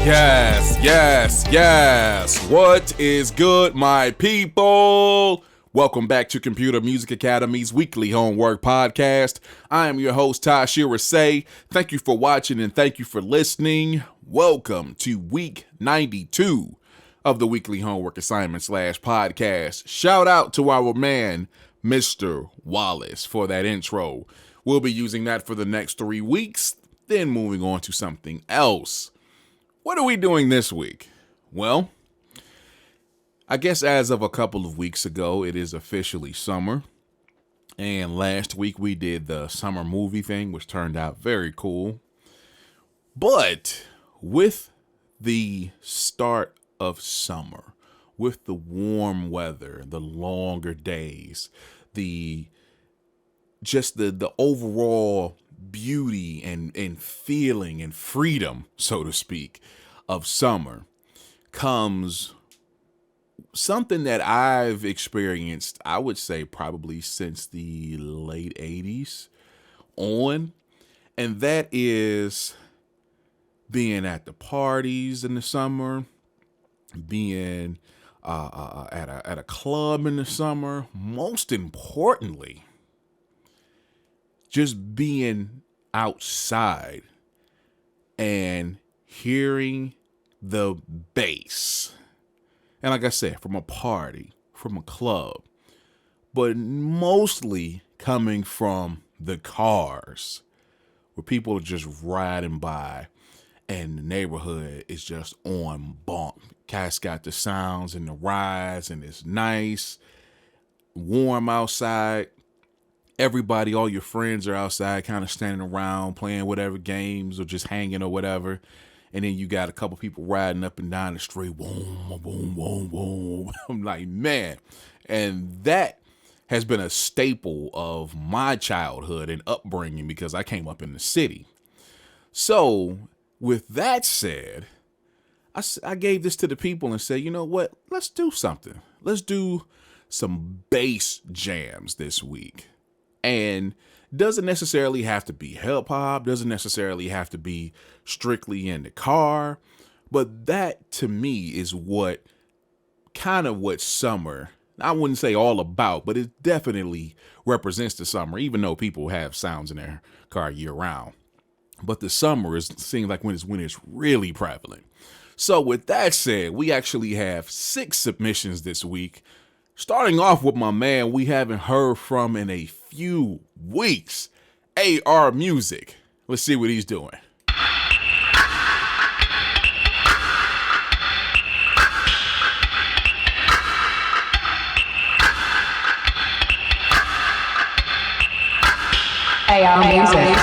Yes. What is good, my people? Welcome back to Computer Music Academy's weekly homework podcast. I am your host, Tashira Say. Thank you for watching and thank you for listening. Welcome to week 92 of the weekly homework assignment / podcast. Shout out to our man, Mr. Wallace, for that intro. We'll be using that for the next 3 weeks, then moving on to something else. What are we doing this week? Well, I guess as of a couple of weeks ago, it is officially summer. And last week we did the summer movie thing, which turned out very cool. But with the start of summer, with the warm weather, the longer days, the overall beauty and feeling and freedom, so to speak, of summer comes something that I've experienced, I would say probably since the late 80s on, and that is being at the parties in the summer, being at a club in the summer, most importantly, just being outside and hearing the bass. And like I said, from a party, from a club, but mostly coming from the cars where people are just riding by and the neighborhood is just on bump. Cats got the sounds and the rides and it's nice, warm outside. Everybody, all your friends are outside kind of standing around playing whatever games or just hanging or whatever. And then you got a couple people riding up and down the street. Boom, boom, boom, boom. I'm like, man. And that has been a staple of my childhood and upbringing because I came up in the city. So with that said, I gave this to the people and said, you know what? Let's do something. Let's do some bass jams this week. And doesn't necessarily have to be hip hop, doesn't necessarily have to be strictly in the car, but that to me is what summer, I wouldn't say all about, but it definitely represents the summer, even though people have sounds in their car year round. But the summer seems like when it's really prevalent. So with that said, we actually have 6 submissions this week. Starting off with my man we haven't heard from in a few weeks, AR Music. Let's see what he's doing. AR Music.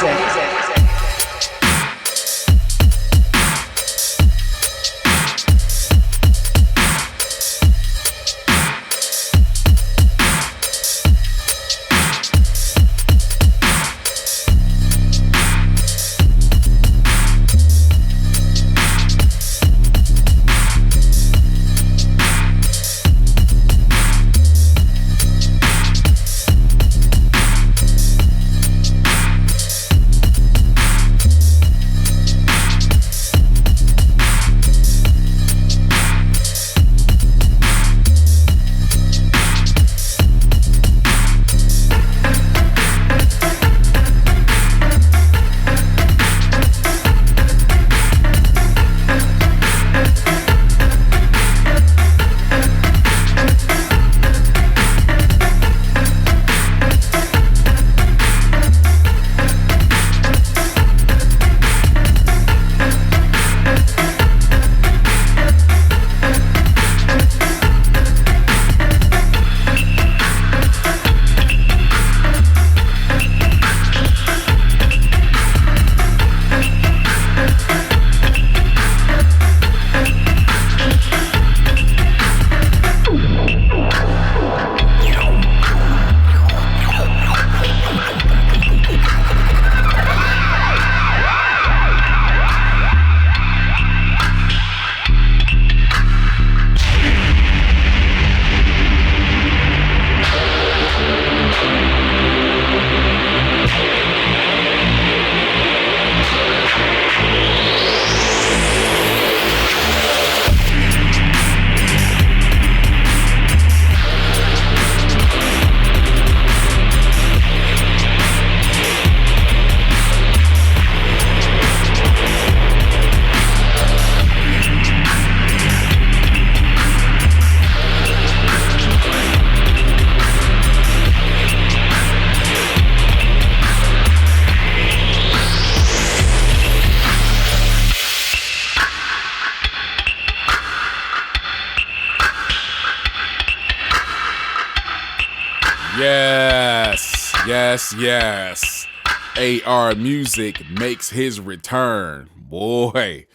Yes, yes, yes. AR Music makes his return. Boy,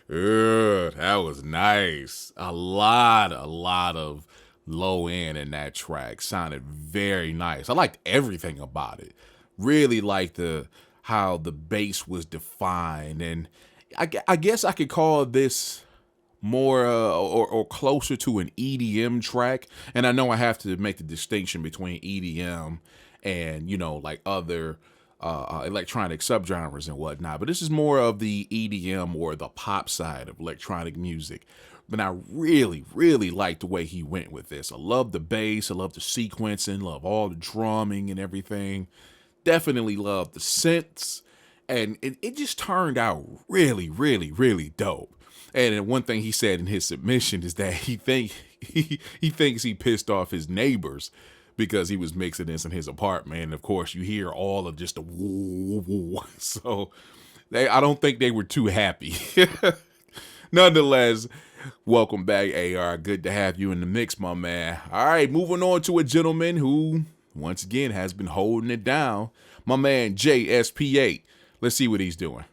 that was nice. A lot of low end in that track. Sounded very nice. I liked everything about it. Really liked how the bass was defined, and I guess I could call this more or closer to an EDM track. And I know I have to make the distinction between EDM and like other electronic subgenres and whatnot. But this is more of the EDM or the pop side of electronic music. But I really, really like the way he went with this. I love the bass. I love the sequencing. Love all the drumming and everything. Definitely love the synths. And it just turned out really, really, really dope. And one thing he said in his submission is that he thinks he pissed off his neighbors because he was mixing this in his apartment. And of course, you hear all of just the woo, woo. So I don't think they were too happy. Nonetheless, welcome back, AR. Good to have you in the mix, my man. All right, moving on to a gentleman who, once again, has been holding it down. My man, JSP8. Let's see what he's doing.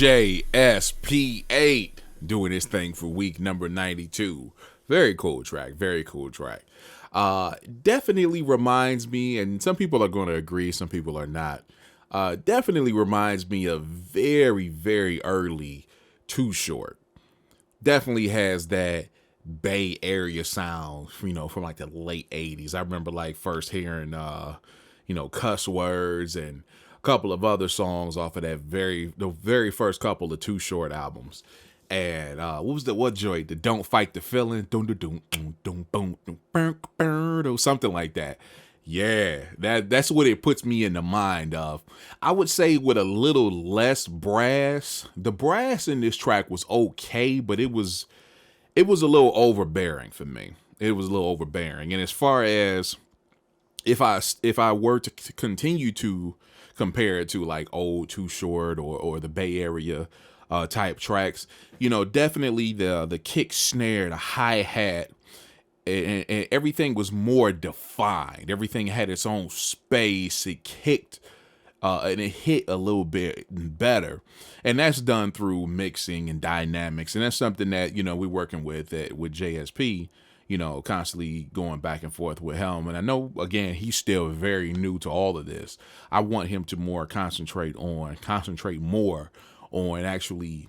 JSP8 doing his thing for week number 92. Very cool track. Very cool track. Definitely reminds me, and some people are going to agree, some people are not. Definitely reminds me of very, very early Too Short. Definitely has that Bay Area sound, from like the late 80s. I remember like first hearing, cuss words and couple of other songs off of the very first couple of Too Short albums. And what joint? The Don't Fight the Feeling, or something like that. Yeah, that's what it puts me in the mind of. I would say with a little less brass. The brass in this track was okay, but it was a little overbearing for me. It was a little overbearing. And as far as if I were to continue to compare it to like old Too Short or the Bay Area type tracks, definitely the kick, snare, the hi-hat, and everything was more defined. Everything had its own space. It kicked and it hit a little bit better. And that's done through mixing and dynamics. And that's something that, we're working with JSP, constantly going back and forth with him. And I know, again, he's still very new to all of this. I want him to concentrate more on actually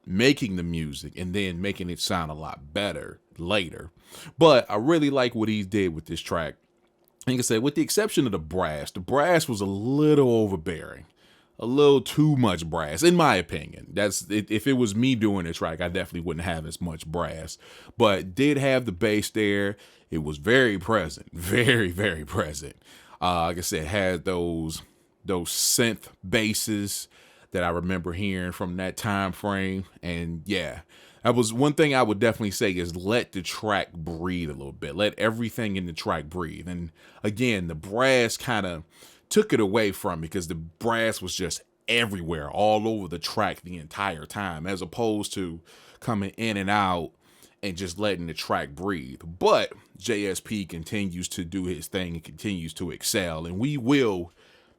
making the music and then making it sound a lot better later. But I really like what he did with this track. like I said, with the exception of the brass was a little overbearing, a little too much brass, in my opinion. That's if it was me doing the track, I definitely wouldn't have as much brass, but did have the bass there. It was very present, very, very present. Like I said, had those synth basses that I remember hearing from that time frame, and yeah, that was one thing I would definitely say is let the track breathe a little bit. Let everything in the track breathe. And again, the brass kind of took it away from me because the brass was just everywhere, all over the track the entire time, as opposed to coming in and out and just letting the track breathe. But JSP continues to do his thing and continues to excel, and we will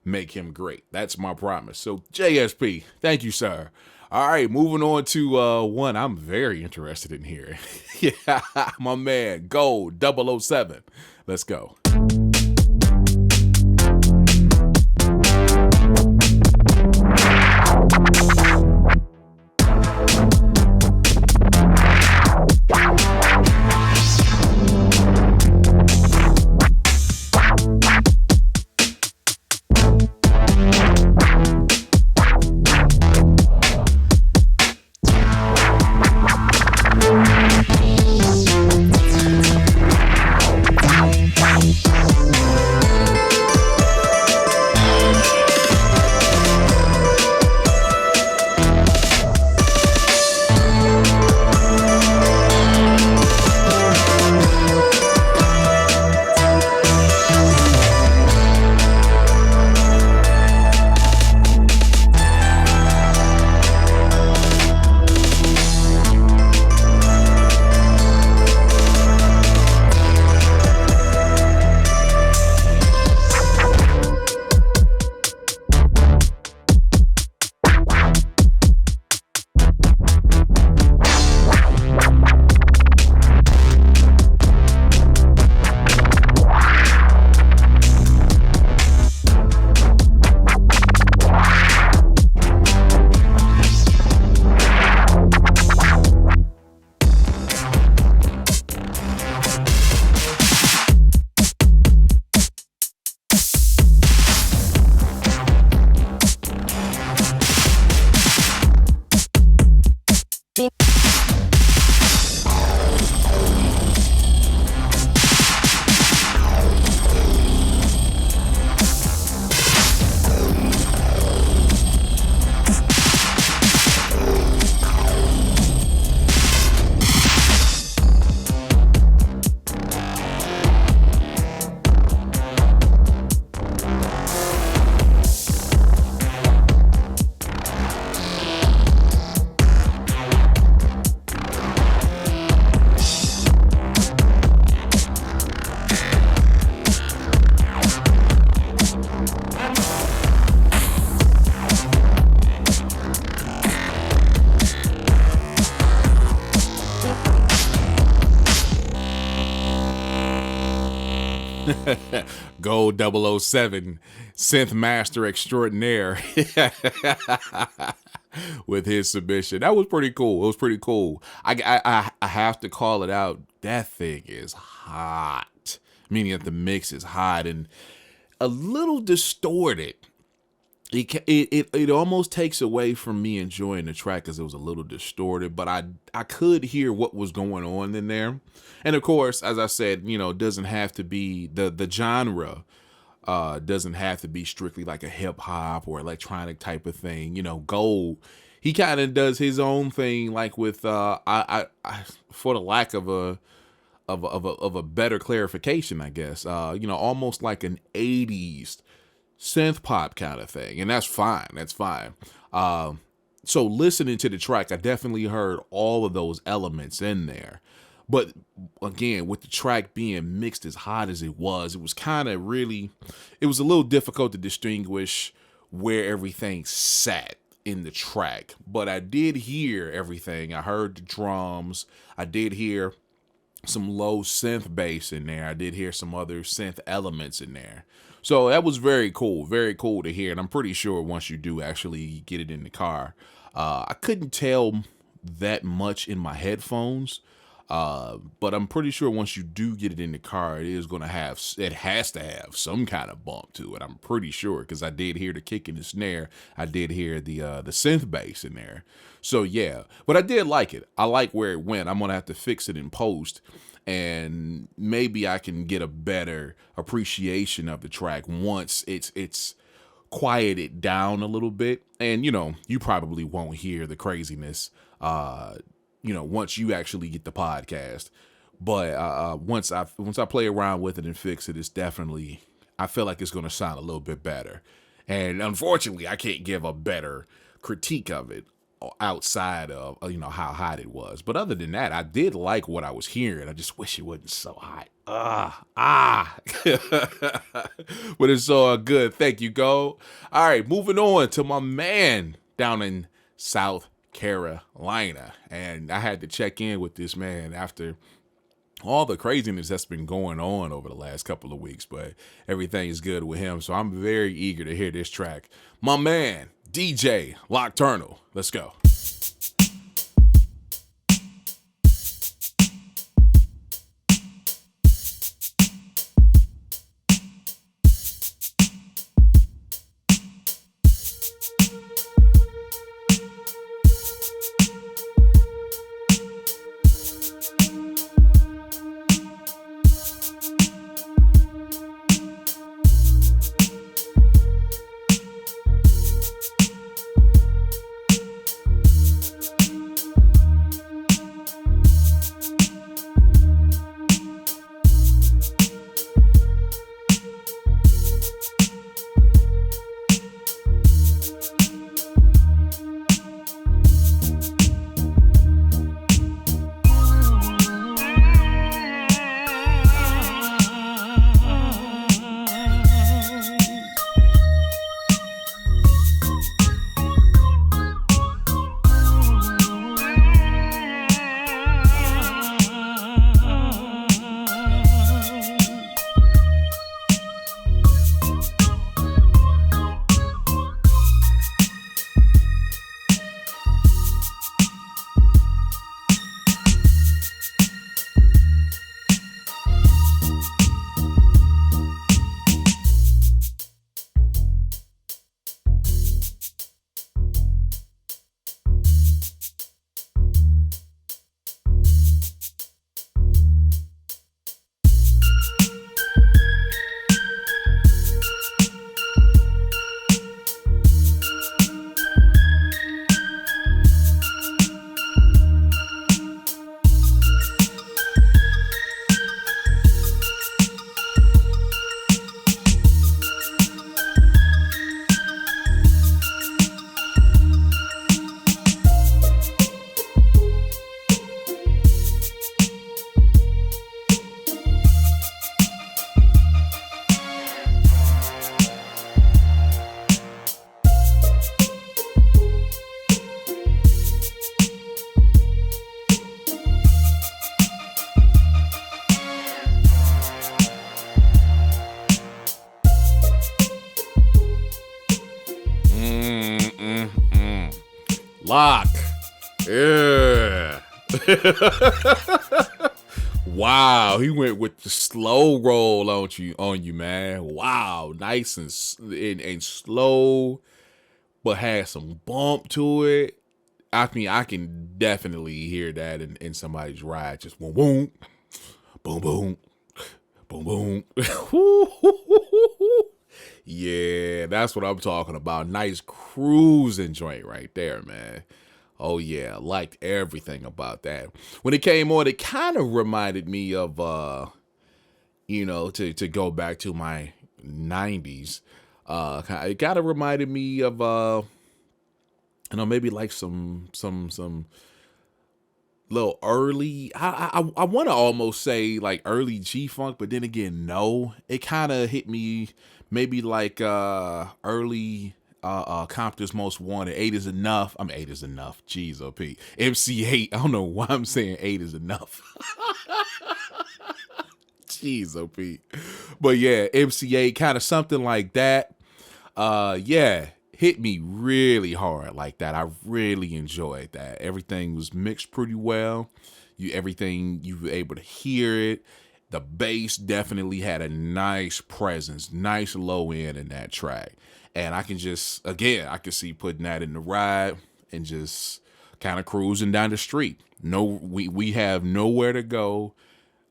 make him great. That's my promise. So JSP, thank you, sir. All right, moving on to one I'm very interested in hearing. Yeah, my man, Gold 007. Let's go. Gold 007, synth master extraordinaire, with his submission. That was pretty cool. It was pretty cool. I have to call it out. That thing is hot, meaning that the mix is hot and a little distorted. It almost takes away from me enjoying the track because it was a little distorted, but I could hear what was going on in there. And of course, as I said, it doesn't have to be the genre doesn't have to be strictly like a hip hop or electronic type of thing. Gold, he kind of does his own thing, like with I for the lack of a better clarification, I guess, almost like an 80s synth pop kind of thing, and that's fine. That's fine. So listening to the track, I definitely heard all of those elements in there. But again, with the track being mixed as hot as it was kind of it was a little difficult to distinguish where everything sat in the track. But I did hear everything. I heard the drums. I did hear some low synth bass in there. I did hear some other synth elements in there. So that was very cool to hear. And I'm pretty sure once you do actually get it in the car, I couldn't tell that much in my headphones. But I'm pretty sure once you do get it in the car, it has to have some kind of bump to it. I'm pretty sure, because I did hear the kick and the snare. I did hear the synth bass in there. So yeah, but I did like it. I like where it went. I'm gonna have to fix it in post, and maybe I can get a better appreciation of the track once it's quieted down a little bit. And you probably won't hear the craziness once you actually get the podcast. But once I play around with it and fix it, I feel like it's going to sound a little bit better. And unfortunately, I can't give a better critique of it outside of how hot it was. But other than that, I did like what I was hearing. I just wish it wasn't so hot. But it's all good. Thank you, Go. All right, moving on to my man down in South Carolina. And I had to check in with this man after all the craziness that's been going on over the last couple of weeks, but everything is good with him. So I'm very eager to hear this track. My man, DJ Nocturnal. Let's go. Lock. Yeah. Wow, he went with the slow roll on you, man. Wow, nice and slow, but had some bump to it. I mean, I can definitely hear that in somebody's ride. Just boom, boom, boom, boom, boom, boom. Yeah, that's what I'm talking about. Nice cruising joint right there, man. Oh yeah, liked everything about that. When it came on, it kind of reminded me of to go back to my 90s. It kind of reminded me of maybe like some little early, I want to almost say like early G-Funk, but then again, no. It kind of hit me maybe like early Compton's Most Wanted. 8 is enough. 8 is enough. Jeez, OP. MC8. I don't know why I'm saying 8 is enough. Jeez, OP. But yeah, MC8, kind of something like that. Yeah, hit me really hard like that. I really enjoyed that. Everything was mixed pretty well. everything, you were able to hear it. The bass definitely had a nice presence, nice low end in that track. And I can just, again, I can see putting that in the ride and just kind of cruising down the street. No, we have nowhere to go,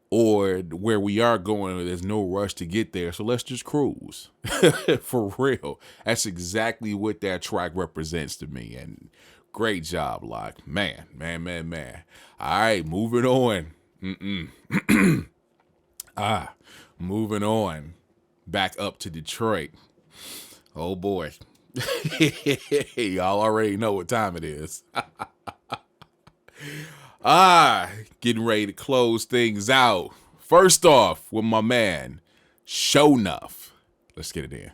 or where we are going, there's no rush to get there. So let's just cruise. For real. That's exactly what that track represents to me. And great job, Locke. Man. All right, moving on. Moving on. Back up to Detroit. Oh boy. Y'all already know what time it is. Getting ready to close things out. First off, with my man, Sho Nuff. Let's get it in.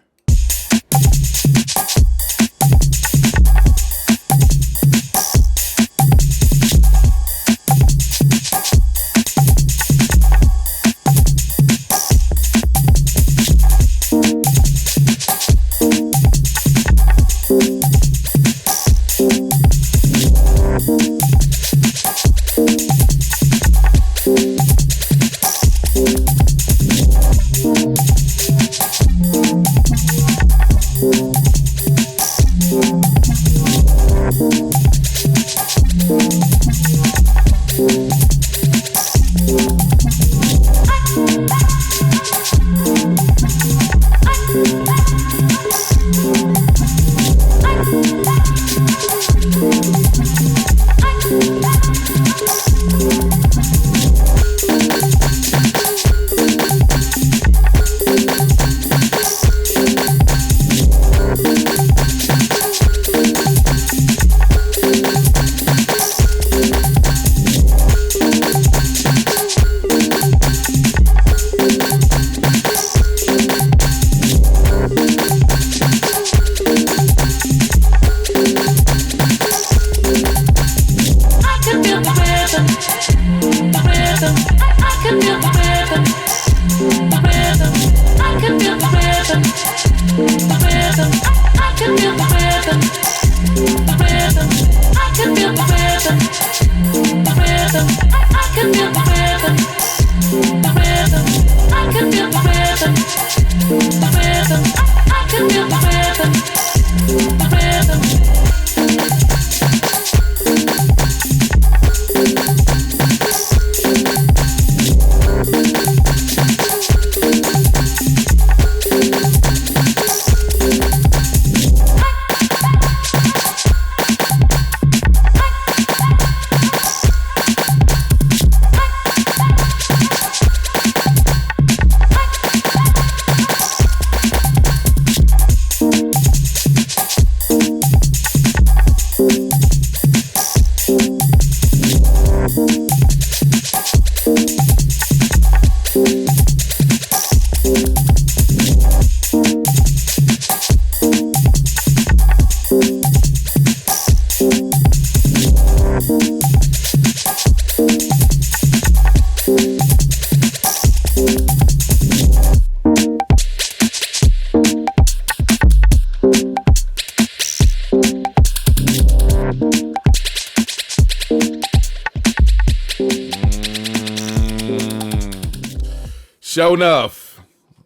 Sho Nuff.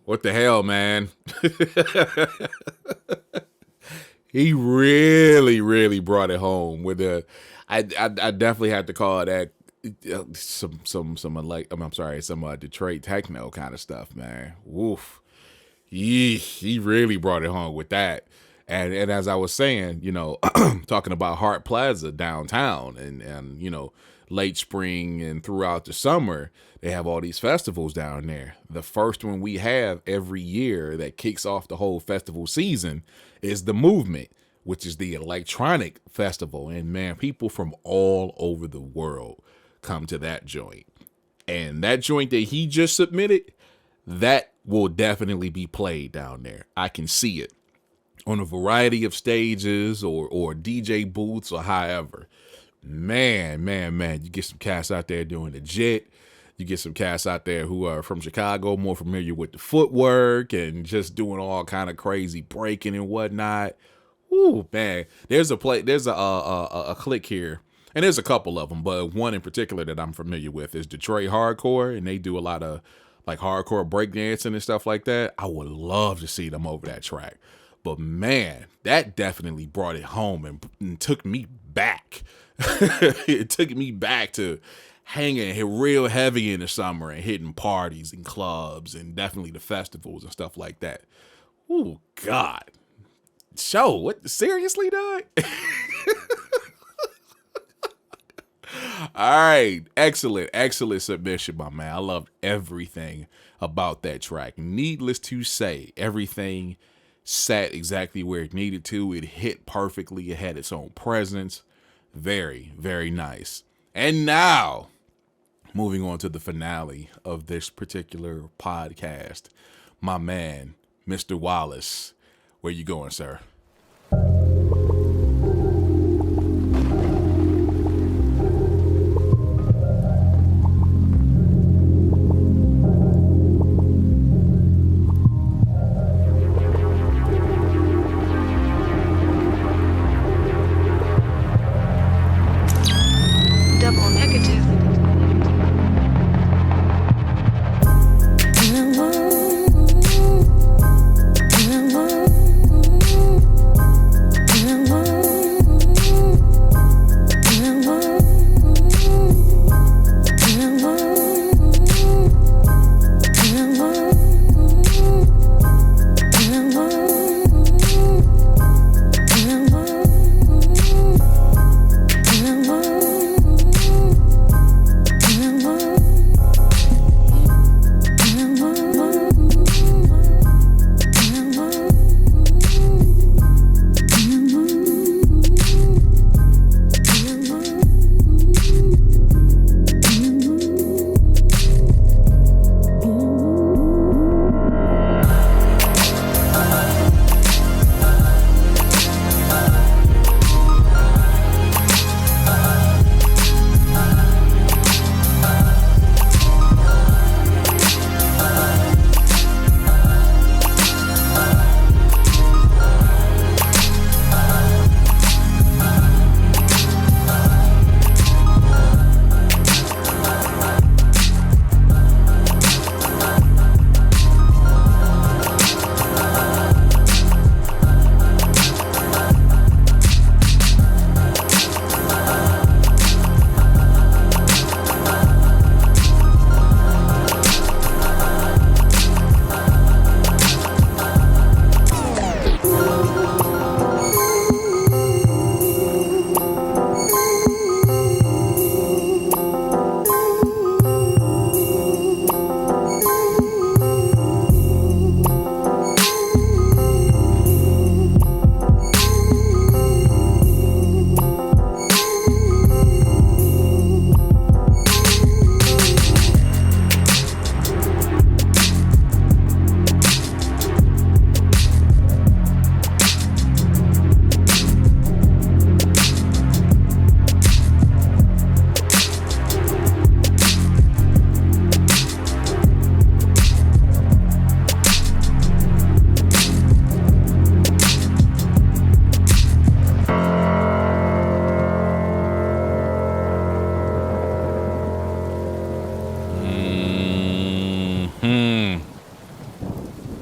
What the hell, man? He really brought it home with the. I definitely have to call that some Detroit techno kind of stuff, man. Woof. He really brought it home with that. And as I was saying, talking about Hart Plaza downtown and late spring and throughout the summer, they have all these festivals down there. The first one we have every year that kicks off the whole festival season is The Movement, which is the electronic festival. And man, people from all over the world come to that joint. And that joint that he just submitted, that will definitely be played down there. I can see it on a variety of stages or DJ booths or however. Man, you get some cats out there doing the jit. You get some cats out there who are from Chicago, more familiar with the footwork and just doing all kind of crazy breaking and whatnot. Ooh, man, there's a click here And there's a couple of them, but one in particular that I'm familiar with is Detroit Hardcore, and they do a lot of like hardcore breakdancing and stuff like that. I would love to see them over that track. But man, that definitely brought it home and took me back. It took me back to hanging real heavy in the summer and hitting parties and clubs and definitely the festivals and stuff like that. Oh, God. Sho, what? Seriously, dog? All right. Excellent submission, my man. I loved everything about that track. Needless to say, everything sat exactly where it needed to. It hit perfectly. It had its own presence. Very, very nice. And now, moving on to the finale of this particular podcast, my man, Mr. Wallace. Where you going, sir? Double negative.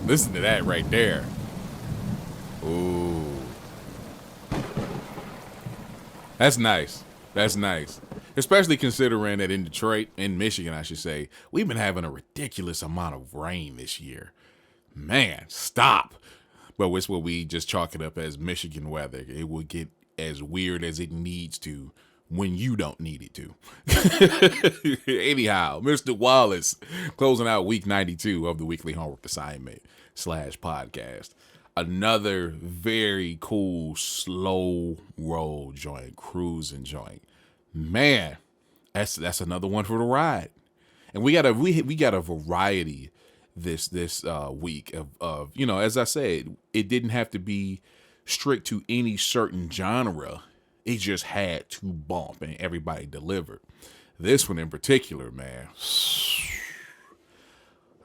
Listen to that right there. Ooh. That's nice. That's nice. Especially considering that in Detroit, in Michigan, I should say, we've been having a ridiculous amount of rain this year. Man, stop. But it's what we just chalk it up as Michigan weather. It will get as weird as it needs to when you don't need it to. Anyhow, Mr. Wallace closing out week 92 of the weekly homework assignment / podcast. Another very cool, slow roll joint, cruising joint. Man, that's another one for the ride. And we got a variety this week of as I said, it didn't have to be strict to any certain genre. It just had to bump and everybody delivered. This one in particular, man,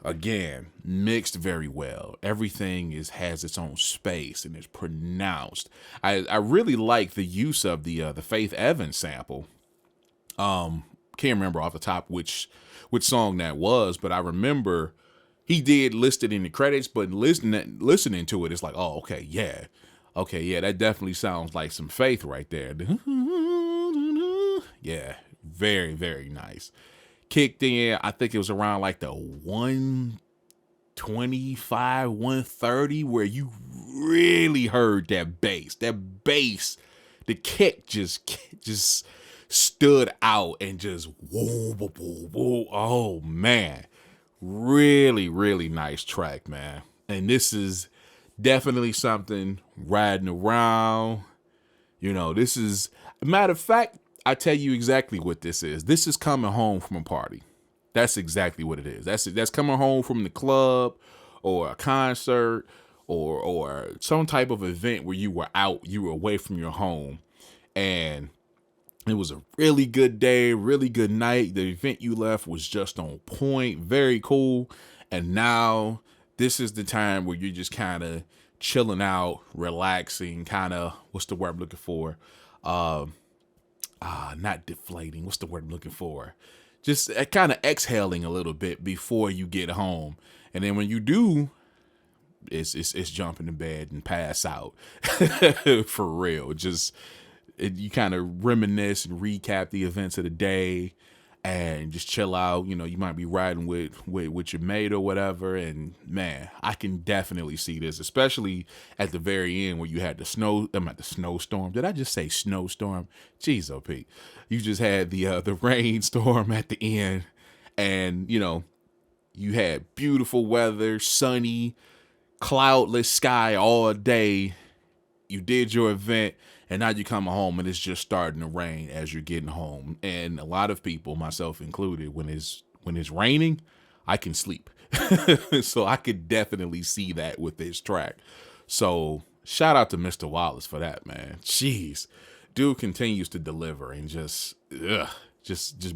again, mixed very well. Everything has its own space and is pronounced. I really like the use of the Faith Evans sample Can't remember off the top which song that was, but I remember he did list it in the credits, but listening to it, it's like, oh, okay, yeah, that definitely sounds like some Faith right there. Yeah, very, very nice. Kicked in, I think it was around like the 125, 130, where you really heard that bass. That bass, the kick just stood out and just whoa, whoa, whoa, whoa. Oh man, really, really nice track, man. And this is definitely something riding around. You know, this is, matter of fact, I tell you exactly what this is. This is coming home from a party. That's exactly what it is. That's coming home from the club or a concert or some type of event where you were out, you were away from your home, and it was a really good day, really good night. The event you left was just on point, very cool. And now this is the time where you're just kind of chilling out, relaxing, kind of, what's the word I'm looking for? Not deflating. What's the word I'm looking for? Just kind of exhaling a little bit before you get home. And then when you do, it's jump into bed and pass out. For real. You kind of reminisce and recap the events of the day and just chill out. You know, you might be riding with your mate or whatever. And man, I can definitely see this, especially at the very end where you had the snowstorm. Did I just say snowstorm? Jeez, OP. You just had the rainstorm at the end, and you know, you had beautiful weather, sunny, cloudless sky all day. You did your event, and now you come home and it's just starting to rain as you're getting home. And a lot of people, myself included, when it's raining, I can sleep. So I could definitely see that with this track. So shout out to Mr. Wallace for that, man. Jeez, dude continues to deliver and just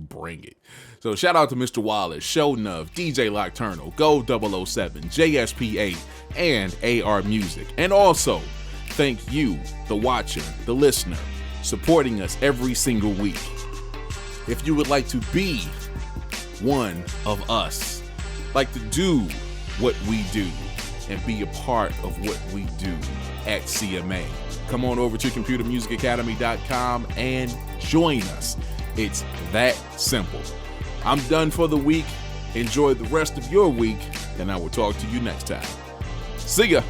bring it. So shout out to Mr. Wallace, Sho Nuff, DJ Nocturnal, Go 007, JSP8, and AR Music. And also, thank you, the watcher, the listener, supporting us every single week. If you would like to be one of us, like to do what we do, and be a part of what we do at CMA, come on over to computermusicacademy.com and join us. It's that simple. I'm done for the week. Enjoy the rest of your week, and I will talk to you next time. See ya.